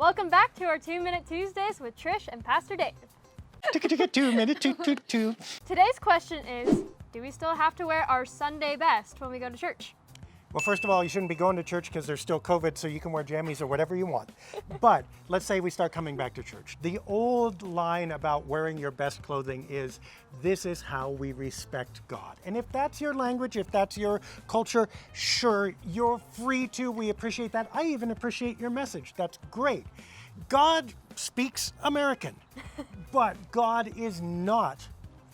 Welcome back to our 2-Minute Tuesdays with Trish and Pastor Dave. 2 minute, two. Today's question is, do we still have to wear our Sunday best when we go to church? Well, first of all, you shouldn't be going to church because there's still COVID, so you can wear jammies or whatever you want. But let's say we start coming back to church. The old line about wearing your best clothing is, this is how we respect God. And if that's your language, if that's your culture, sure, you're free to. We appreciate that. I even appreciate your message. That's great. God speaks American, but God is not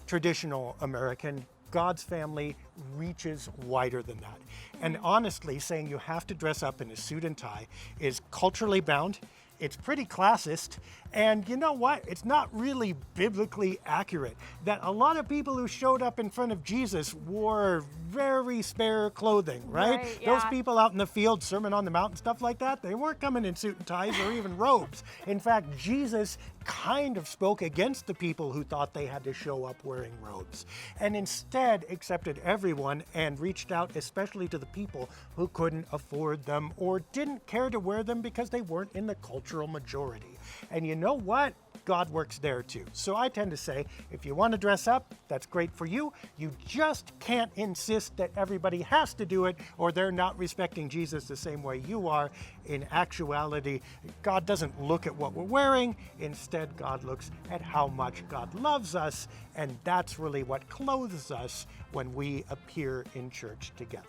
traditional American. God's family reaches wider than that. And honestly, saying you have to dress up in a suit and tie is culturally bound. It's pretty classist. And you know what? It's not really biblically accurate. That a lot of people who showed up in front of Jesus wore very spare clothing, right? Right, yeah. Those people out in the field, Sermon on the Mount and stuff like that, they weren't coming in suit and ties or even robes. In fact, Jesus kind of spoke against the people who thought they had to show up wearing robes, and instead accepted everyone and reached out especially to the people who couldn't afford them or didn't care to wear them because they weren't in the cultural majority. And you know what? God works there too. So I tend to say, if you want to dress up, that's great for you. You just can't insist that everybody has to do it or they're not respecting Jesus the same way you are. In actuality, God doesn't look at what we're wearing. Instead, God looks at how much God loves us, and that's really what clothes us when we appear in church together.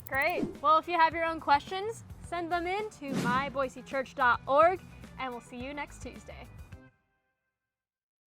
Great. Well, if you have your own questions, send them in to myboisechurch.org, and we'll see you next Tuesday.